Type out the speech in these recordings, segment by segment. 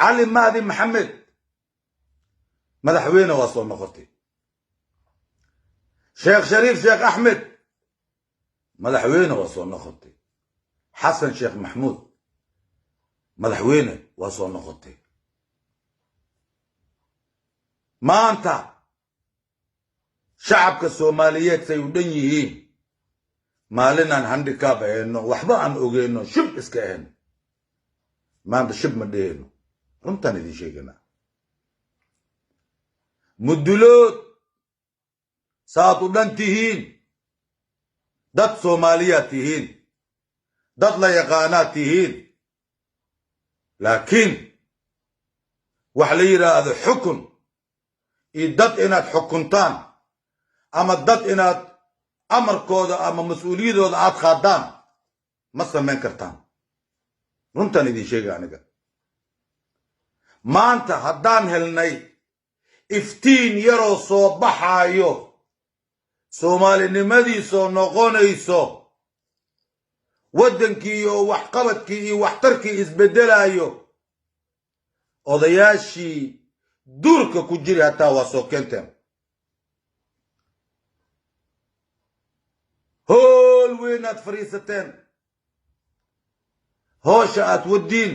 علي مهدي محمد مدحوينه وصل نقطي شيخ شريف شيخ أحمد مدحوينه وصل نقطي حسن شيخ محمود مدحوينه وصل نقطي ما أنت شعبك الصوماليات سيودنيين ما لنا هانديكاب إنه وحبا عن أوجينه شب إسكاهن ما أنت شب مدينه رمتاني دي شيء كنا مدلوت ساتو دنتهين دات صومالياتهين دات ليقاناتهين لكن وحليرا هذا حكم دات إنات حكمتان أما دات إنات أمر كودا أما مسؤولية دودا عاد خادان مصر من كرتان رمتاني دي شيء كنا ما أنت هدان هلني iftiin yaroo soo baxaayo soomaalinimadiisoo noqonayso waddankii iyo waxqabadkii iyo waxtarkii isbedelaayo odayaashii duurka ku jiri hataa waa soo keenteen hool weyn aad fadhiisateen hoosha aad waddiin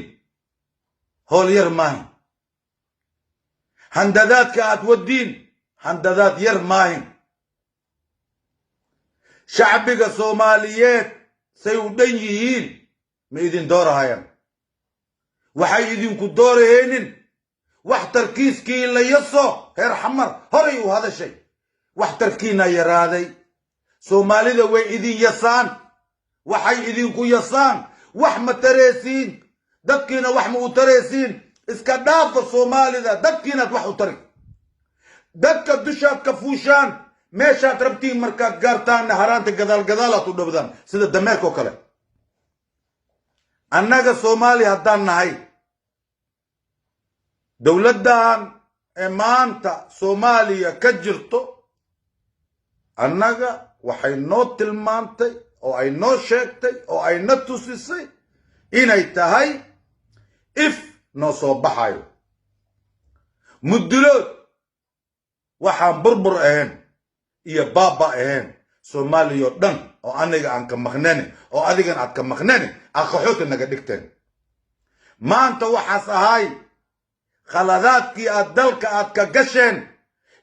hool yar maahin هندادات كات ودين هندادات ير ماهن شعبك الصوماليات سيودنيين ما يدين دور هايان وحي يدين كدور هينن واحد تركيز كي اللي يصو هير حمر هريو هذا الشيء واحد تركينا يرادي صومالي ذا وي يدين يسان وحي يدين كو يسان وحمد تريسين دكينا وحمو تريسين iska dhaafa Soomaalida dadkiina wax u tari dadka dushaad ka fuushaan meeshaad rabtiin markaad gaartaan haraanta gadaal u dhabdaan sida dameerka kale annaga Soomaali haddaan nahay dawladdan maanta Soomaaliya ka jirto annaga waxay noo tilmaantay oo ay noo sheegtay oo ay na tusisay inay tahay noo soo baxayo muddulood waxaan burbur ahayn iyo baaba ahayn Soomaaliya dhan oo aniga aan ka maqnani oo adigan aad ka maqnani aqoxoota naga dhigteen maanta waxaas ahay khaladaadkii aad dalka aad ka gasheen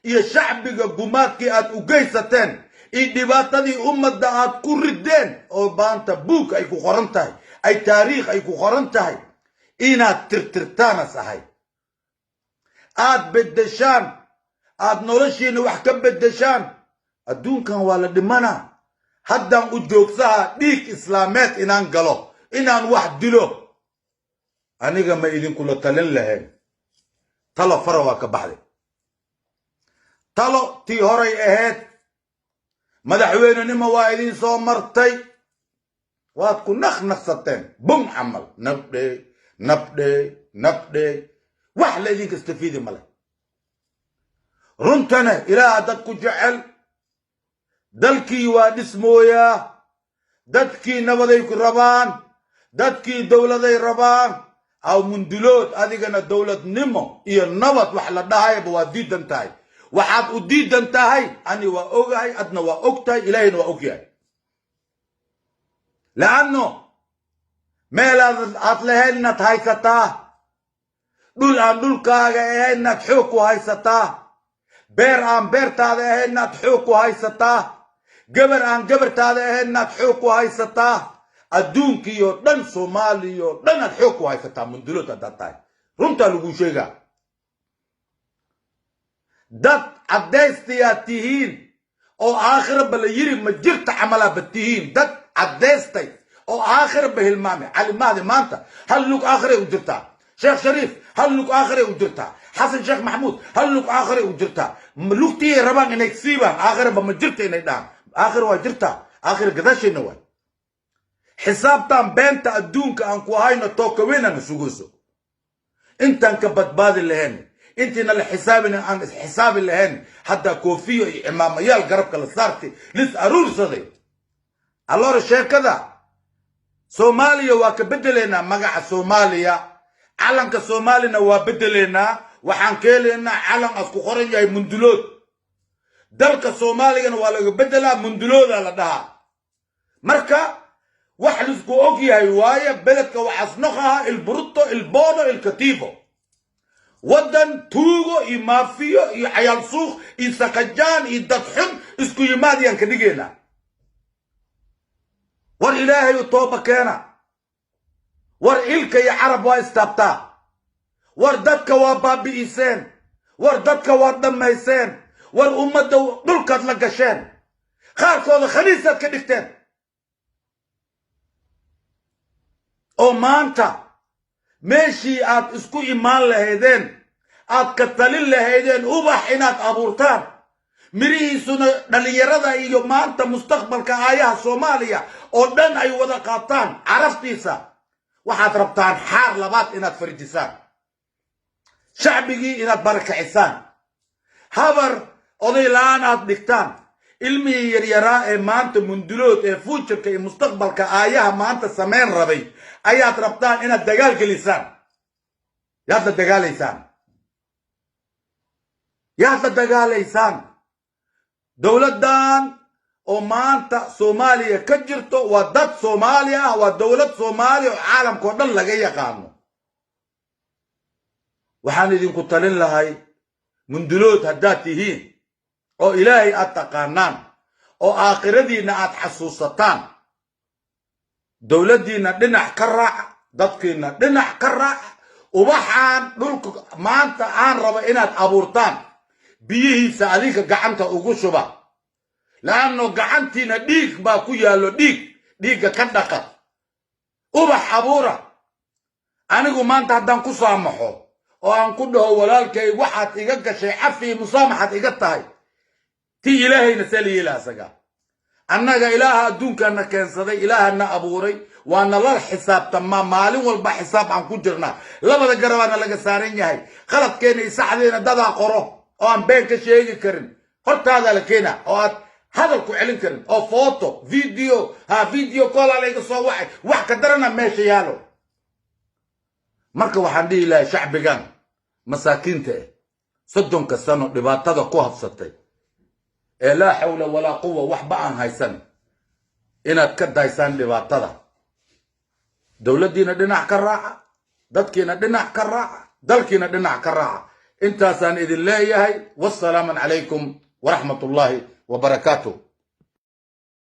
iyo shacbiga gumaadkii aad u geysateen iyo dhibaatadii ummadda aad ku rideen oo baanta buug ay ku qoran tahay ay taariikh ay ku qoran tahay inaad tirtirtaana sahay aad beddeshaan aad noloshiina wax ka beddeshaan adduunkan waa la dhimana haddaan u joogsaha dhiig islaameed inaan galo inaan wax dilo aniga ma idinkula talin lahayn talo fara waa ka baxday talo tii horay ahayd madaxweynenimo waa idin soo martay waad ku naqnaqsateen bum camal nabdhe wax la idinka istafiidi male runtana ilaa dad ku jecel dalkii waa dhismooyaa dadkii nabaday ku rabaan dadkii dawladay rabaan aw mundulood adigana dawladnimo iyo nabad wax la dhahayba waa diidan tahay waxaad u diidan tahay ani waa ogahay adna waa ogtahay ilaahayna waa ogyahay laanno meelaad aad lahayn inaad haysataa dhul aan dhulkaaga ahayn inaad xoog ku haysataa beer aan beertaada ahayn inaad xoog ku haysataa gabar aan gabartaada ahayn inaad xoog ku haysataa adduunkiiyo dhan Soomaaliyo dhan aad xoog ku haysataa mundulood haddaad tahay runtaa lagu sheegaa dad caddaystayaad tihiin oo aakhiraba la yiri ma jirta camalaa batihiin dad caddaystay oo aakhir bahilmaame cali mahdi maanta hal lug aakhire u jirtaa sheekh shariif hal lug aakhire u jirtaa xasan sheekh maxamuud hal lug aakhire u jirtaa lugtii rabaan inay siibaan aakhirba ma jirta inay dhaan aakhir waa jirtaa aakhir gadaashayna waa xisaabtan beenta adduunka aan ku hayno tookaweenana sugayso intaan ka badbaadi lahayn intiina la xisaabina aan xisaabi lahayn hadda koofiyo iyo imaamayaal garabka la saartay lis aruursaday alloora sheekada Soomaaliya waa ka bedelena magaca Soomaaliya calanka soomaalina waa bedeleynaa waxaan keelaynaa calan asku qoran yahay mundulood dalka soomaaligana waa laga bedelaa mundulooda la dhahaa marka wax lisku og yahay waaye beledka waxaas noqaha ilbrutto ilbono ilkatiifo waddan tuugo iyo maafiyo iyo cayaal suuq iyo sakajaan iyo dadxun isku yimaadayaan ka dhigeynaa war ilaahay u tooba keena war ilka iyo carab waa istaabtaa war dadka waa baabi'iseen war dadka waa dhammayseen war ummadda dhulkaad la gasheen qaarkooda khaniisaad ka dhigteen oo maanta meeshii aad isku imaan lahaydeen aad ka talin lahaydeen ubax inaad abuurtaan mirihiisuna dhalinyarada iyo maanta mustaqbalka aayaha soomaaliya oo dhan ay wada qaataan caraftiisa waxaad rabtaan xaar labaad inaad farjisaan shacbigii inaad barakacisaan habar oday la'aan aad dhigtaan ilmihii yaryaraa ee maanta mundulood ee fuujarka iyo mustaqbalka aayaha maanta samayn rabay ayaad rabtaan inaad dagaal gelisaan yaad la dagaalaysaan dowladdan oo maanta soomaaliya ka jirto waa dad soomaali ah waa dowlad soomaaliya oo caalamka oo dhan laga yaqaano waxaan idinku talin lahay mundulood haddaad tihiin oo ilaahay aad taqaanaan oo aakhiradiinna aad xasuusataan dowladdiinna dhinac ka raaca dadkiinna dhinac ka raaca ubaxaan dhulka maanta aan raba inaad abuurtaan biyihiisa adiga gacanta ugu shuba laanno gacantiina dhiig baa ku yaallo dhiigga ka dhaqa ubax abuura anigu maanta haddaan ku saamaxo oo aan ku dhaho walaalkay waxaad iga gashay cafi musaamaxaad iga tahay ti ilaahayna saliyeela asaga annaga ilaaha adduunkaana keensaday ilaahana abuuray waana la xisaabtamaa maalin walba xisaab aan ku jirnaa labada garabaana laga saaran yahay qaladkeena iyo saxdeena dadaa qoro oo aan been ka sheegi karin hortaada la keena oo aad hadal ku celin karin oo foto video call layga soo wacay wax ka darana meesha yaalo marka waxaan dhihi lahay shacbigan masaakiinta soddonka sano dhibaatada ku habsatay ee laa xawla walaa quwa waxba aan haysan inaad ka daysaan dhibaatada dowladdiina dhinac ka raaca dadkiina dhinac ka raaca dalkiina dhinac ka raaca intaasaan idin leeyahay wassalaamu calaykum waraxmatullaahi وبركاته